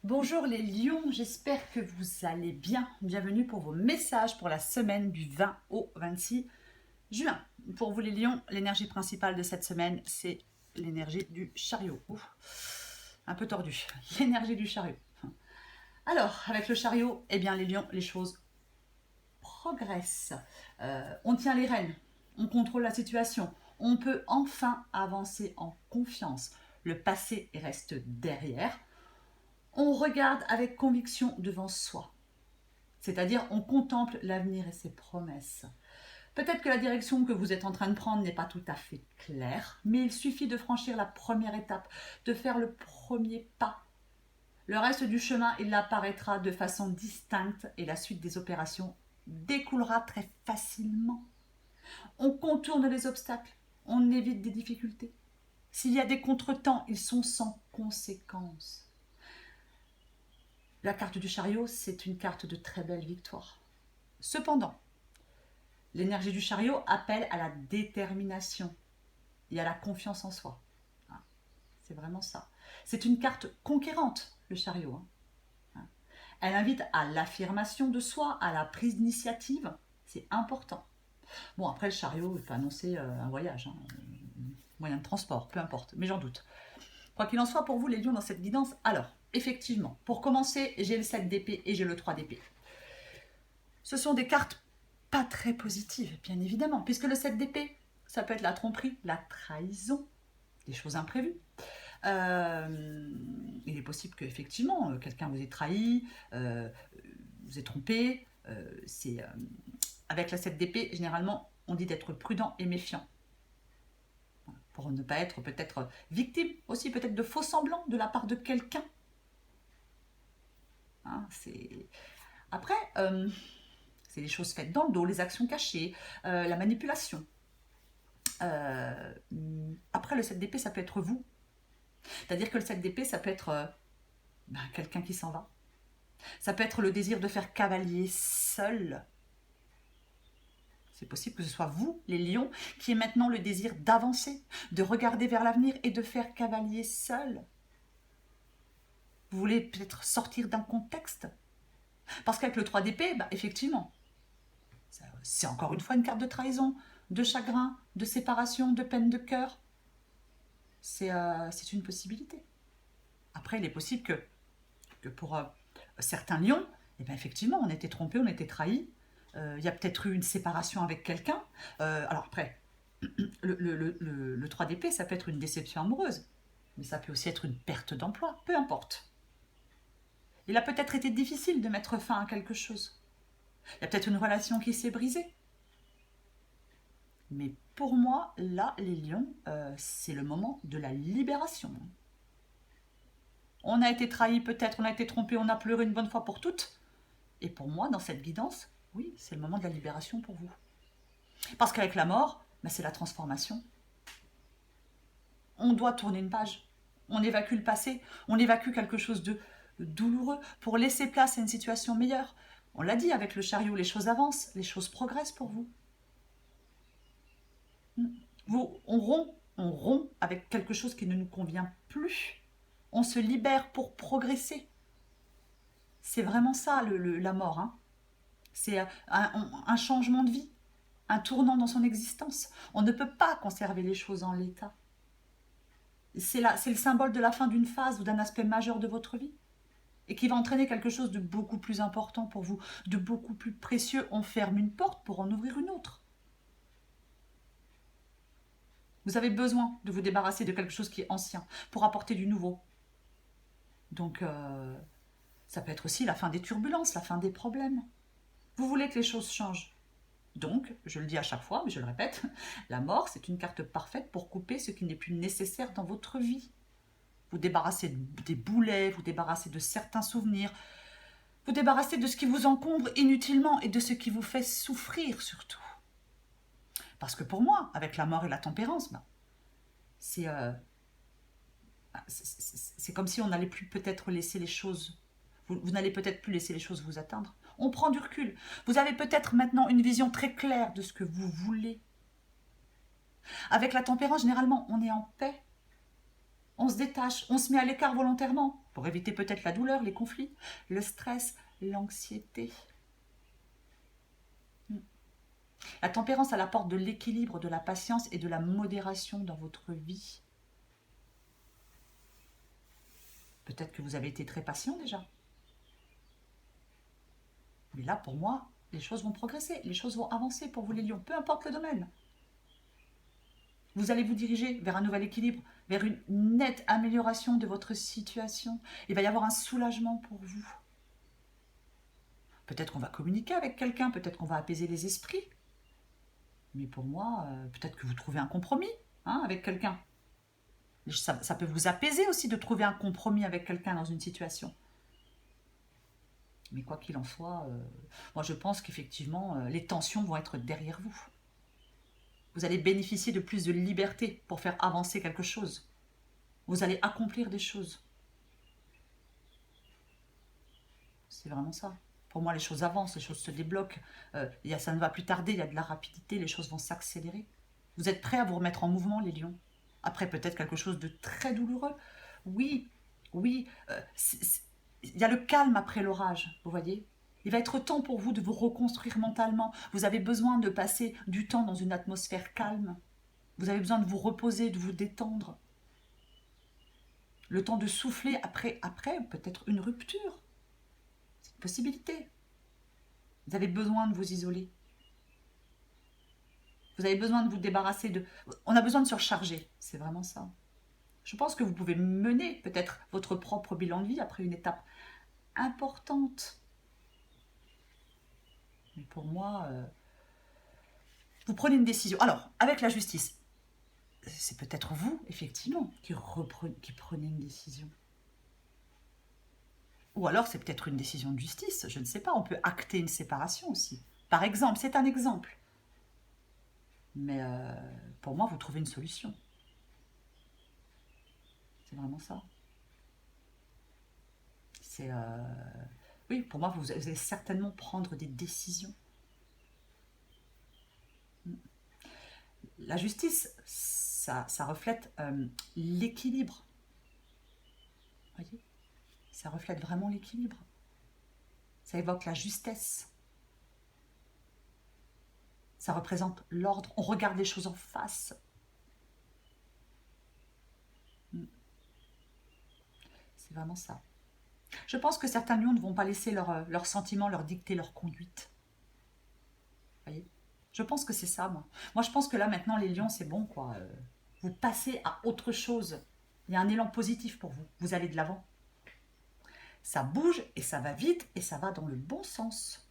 Bonjour les lions, j'espère que vous allez bien. Bienvenue pour vos messages pour la semaine du 20 au 26 juin. Pour vous les lions, l'énergie principale de cette semaine, c'est l'énergie du chariot. Ouf, un peu tordu, l'énergie du chariot. Alors, avec le chariot, eh bien les lions, les choses progressent. On tient les rênes, on contrôle la situation, on peut enfin avancer en confiance. Le passé reste derrière. On regarde avec conviction devant soi. C'est-à-dire, on contemple l'avenir et ses promesses. Peut-être que la direction que vous êtes en train de prendre n'est pas tout à fait claire, mais il suffit de franchir la première étape, de faire le premier pas. Le reste du chemin, il apparaîtra de façon distincte et la suite des opérations découlera très facilement. On contourne les obstacles, on évite des difficultés. S'il y a des contretemps, ils sont sans conséquence. La carte du chariot, c'est une carte de très belle victoire. Cependant, l'énergie du chariot appelle à la détermination et à la confiance en soi. C'est vraiment ça. C'est une carte conquérante, le chariot. Elle invite à l'affirmation de soi, à la prise d'initiative. C'est important. Bon, après, le chariot, il peut annoncer un voyage, moyen de transport, peu importe, mais j'en doute. Quoi qu'il en soit, pour vous, les lions, dans cette guidance, alors, effectivement, pour commencer, j'ai le 7 d'épée et j'ai le 3 d'épée. Ce sont des cartes pas très positives, bien évidemment, puisque le 7 d'épée, ça peut être la tromperie, la trahison, des choses imprévues. Il est possible qu'effectivement, quelqu'un vous ait trahi, vous ait trompé. Avec la 7 d'épée, généralement, on dit d'être prudent et méfiant. Pour ne pas être peut-être victime aussi, peut-être de faux semblants de la part de quelqu'un. Après, c'est les choses faites dans le dos, les actions cachées, la manipulation. Après, le 7 d'épée, ça peut être vous. C'est-à-dire que le 7 d'épée, ça peut être quelqu'un qui s'en va. Ça peut être le désir de faire cavalier seul. C'est possible que ce soit vous, les lions, qui ait maintenant le désir d'avancer, de regarder vers l'avenir et de faire cavalier seul. Vous voulez peut-être sortir d'un contexte. Parce qu'avec le 3 d'épée, effectivement, c'est encore une fois une carte de trahison, de chagrin, de séparation, de peine de cœur. C'est une possibilité. Après, il est possible que pour certains lions, effectivement, on était trompé, on était trahi. Il y a peut-être eu une séparation avec quelqu'un. Alors après, le 3 d'épée, ça peut être une déception amoureuse. Mais ça peut aussi être une perte d'emploi, peu importe. Il a peut-être été difficile de mettre fin à quelque chose. Il y a peut-être une relation qui s'est brisée. Mais pour moi, là, les lions, c'est le moment de la libération. On a été trahi peut-être, on a été trompé, on a pleuré une bonne fois pour toutes. Et pour moi, dans cette guidance, oui, c'est le moment de la libération pour vous. Parce qu'avec la mort, c'est la transformation. On doit tourner une page. On évacue le passé, on évacue quelque chose de douloureux pour laisser place à une situation meilleure. On l'a dit, avec le chariot, les choses avancent, les choses progressent pour vous. On rompt avec quelque chose qui ne nous convient plus. On se libère pour progresser. C'est vraiment ça, la mort. C'est un changement de vie, un tournant dans son existence. On ne peut pas conserver les choses en l'état. C'est le symbole de la fin d'une phase ou d'un aspect majeur de votre vie et qui va entraîner quelque chose de beaucoup plus important pour vous, de beaucoup plus précieux. On ferme une porte pour en ouvrir une autre. Vous avez besoin de vous débarrasser de quelque chose qui est ancien pour apporter du nouveau. Donc, ça peut être aussi la fin des turbulences, la fin des problèmes. Vous voulez que les choses changent. Donc, je le dis à chaque fois, mais je le répète, la mort, c'est une carte parfaite pour couper ce qui n'est plus nécessaire dans votre vie. Vous débarrassez des boulets, vous débarrassez de certains souvenirs, vous débarrassez de ce qui vous encombre inutilement et de ce qui vous fait souffrir surtout. Parce que pour moi, avec la mort et la tempérance, c'est comme si on n'allait plus peut-être laisser les choses, vous n'allez peut-être plus laisser les choses vous atteindre. On prend du recul. Vous avez peut-être maintenant une vision très claire de ce que vous voulez. Avec la tempérance, généralement, on est en paix. On se détache, on se met à l'écart volontairement. pour éviter peut-être la douleur, les conflits, le stress, l'anxiété. La tempérance, elle apporte de l'équilibre, de la patience et de la modération dans votre vie. Peut-être que vous avez été très patient déjà. Mais là, pour moi, les choses vont progresser, les choses vont avancer pour vous les lions, peu importe le domaine. Vous allez vous diriger vers un nouvel équilibre, vers une nette amélioration de votre situation. Il va y avoir un soulagement pour vous. Peut-être qu'on va communiquer avec quelqu'un, peut-être qu'on va apaiser les esprits. Mais pour moi, peut-être que vous trouvez un compromis avec quelqu'un. Ça peut vous apaiser aussi de trouver un compromis avec quelqu'un dans une situation. Mais quoi qu'il en soit, moi je pense qu'effectivement, les tensions vont être derrière vous. Vous allez bénéficier de plus de liberté pour faire avancer quelque chose. Vous allez accomplir des choses. C'est vraiment ça. Pour moi, les choses avancent, les choses se débloquent. Ça ne va plus tarder, il y a de la rapidité, les choses vont s'accélérer. Vous êtes prêts à vous remettre en mouvement, les lions? Après, peut-être quelque chose de très douloureux. Oui, oui. Il y a le calme après l'orage, vous voyez. Il va être temps pour vous de vous reconstruire mentalement. Vous avez besoin de passer du temps dans une atmosphère calme. Vous avez besoin de vous reposer, de vous détendre. Le temps de souffler après peut-être une rupture. C'est une possibilité. Vous avez besoin de vous isoler. Vous avez besoin de vous débarrasser de... On a besoin de surcharger, c'est vraiment ça. Je pense que vous pouvez mener peut-être votre propre bilan de vie après une étape importante. Mais pour moi, vous prenez une décision. Alors, avec la justice, c'est peut-être vous, effectivement, qui prenez une décision. Ou alors, c'est peut-être une décision de justice, je ne sais pas. On peut acter une séparation aussi. Par exemple, c'est un exemple. Mais pour moi, vous trouvez une solution. C'est vraiment ça. Oui, pour moi, vous allez certainement prendre des décisions. La justice, ça reflète l'équilibre. Voyez, ça reflète vraiment l'équilibre. Ça évoque la justesse. Ça représente l'ordre. On regarde les choses en face. C'est vraiment ça. Je pense que certains lions ne vont pas laisser leurs sentiments leur dicter leur conduite. Voyez, je pense que c'est ça, moi. Moi, je pense que là, maintenant, les lions, c'est bon, quoi. Vous passez à autre chose. Il y a un élan positif pour vous. Vous allez de l'avant. Ça bouge et ça va vite et ça va dans le bon sens.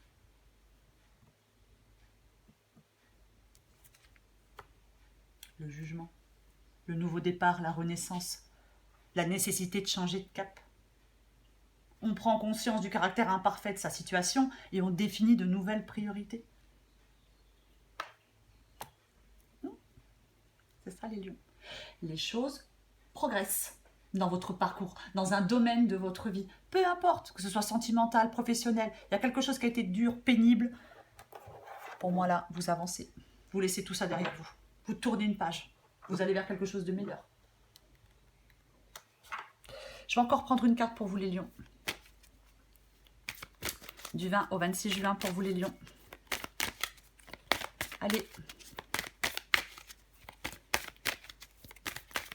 Le jugement, le nouveau départ, la renaissance, la nécessité de changer de cap. On prend conscience du caractère imparfait de sa situation et on définit de nouvelles priorités. C'est ça les lions. Les choses progressent dans votre parcours, dans un domaine de votre vie. Peu importe, que ce soit sentimental, professionnel, il y a quelque chose qui a été dur, pénible. Pour moi là, vous avancez. Vous laissez tout ça derrière vous. Vous tournez une page. Vous allez vers quelque chose de meilleur. Je vais encore prendre une carte pour vous les lions. Du 20 au 26 juin pour vous les lions. Allez.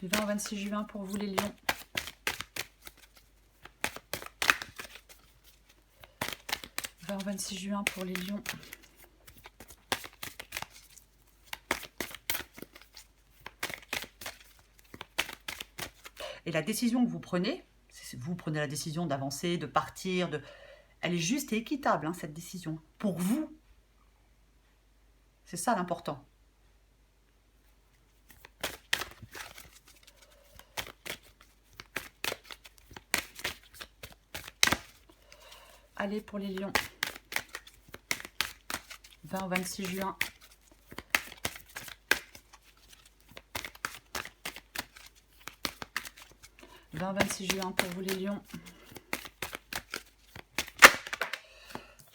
Du 20 au 26 juin pour vous les lions. Du 20 au 26 juin pour les lions. Et la décision que vous prenez, vous prenez la décision d'avancer, de partir, elle est juste et équitable, cette décision. Pour vous. C'est ça l'important. Allez pour les lions. 20 au 26 juin. « 20-26 juin pour vous les lions.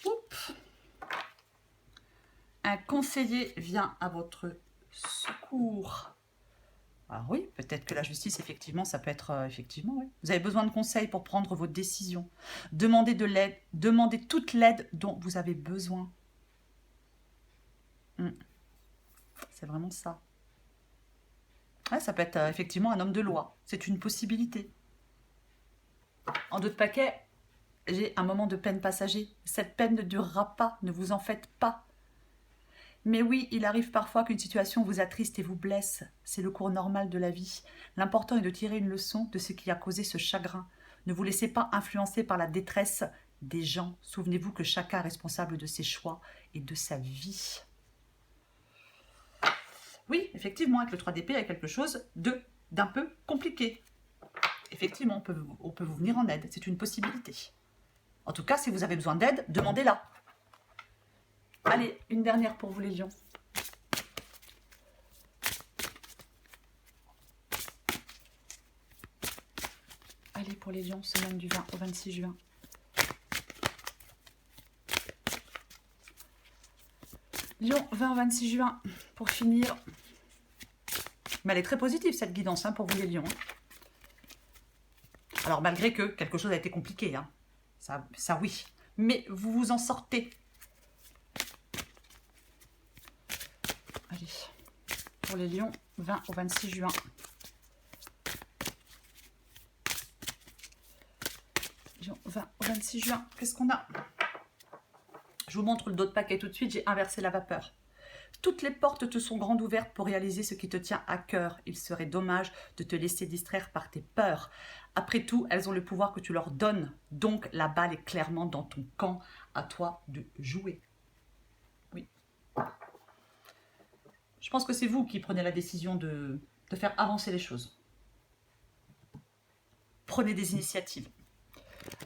Oups. Un conseiller vient à votre secours. Alors oui, peut-être que la justice, effectivement, ça peut être... effectivement, oui. Vous avez besoin de conseils pour prendre vos décisions. Demandez de l'aide. Demandez toute l'aide dont vous avez besoin. C'est vraiment ça. Ouais, ça peut être effectivement un homme de loi. C'est une possibilité. En d'autres paquets, j'ai un moment de peine passager. Cette peine ne durera pas, ne vous en faites pas. Mais oui, il arrive parfois qu'une situation vous attriste et vous blesse. C'est le cours normal de la vie. L'important est de tirer une leçon de ce qui a causé ce chagrin. Ne vous laissez pas influencer par la détresse des gens. Souvenez-vous que chacun est responsable de ses choix et de sa vie. Oui, effectivement, avec le 3 d'épée, il y a quelque chose d'un peu compliqué. Effectivement, on peut vous venir en aide. C'est une possibilité. En tout cas, si vous avez besoin d'aide, demandez-la. Allez, une dernière pour vous les lions. Allez, pour les lions, semaine du 20 au 26 juin. Lion, 20 au 26 juin, pour finir. Mais elle est très positive, cette guidance, hein, pour vous les lions. Alors, malgré que quelque chose a été compliqué, hein. Ça oui. Mais vous vous en sortez. Allez, pour les lions, 20 au 26 juin. Lion, 20 au 26 juin, qu'est-ce qu'on a? Je vous montre le dos de paquet tout de suite, j'ai inversé la vapeur. Toutes les portes te sont grandes ouvertes pour réaliser ce qui te tient à cœur. Il serait dommage de te laisser distraire par tes peurs. Après tout, elles ont le pouvoir que tu leur donnes. Donc, la balle est clairement dans ton camp. À toi de jouer. Oui. Je pense que c'est vous qui prenez la décision de faire avancer les choses. Prenez des initiatives.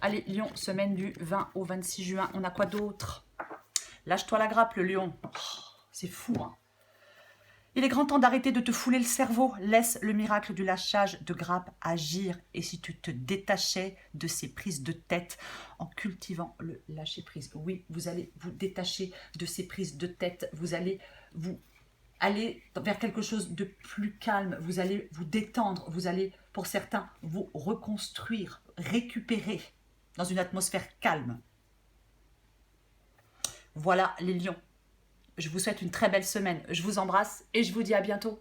Allez, Lion, semaine du 20 au 26 juin. On a quoi d'autre? Lâche-toi la grappe, le lion. Oh, c'est fou, hein. Il est grand temps d'arrêter de te fouler le cerveau. Laisse le miracle du lâchage de grappe agir. Et si tu te détachais de ces prises de tête en cultivant le lâcher-prise. Oui, vous allez vous détacher de ces prises de tête. Vous allez vous aller vers quelque chose de plus calme. Vous allez vous détendre. Vous allez, pour certains, vous reconstruire, récupérer dans une atmosphère calme. Voilà les lions. Je vous souhaite une très belle semaine. Je vous embrasse et je vous dis à bientôt.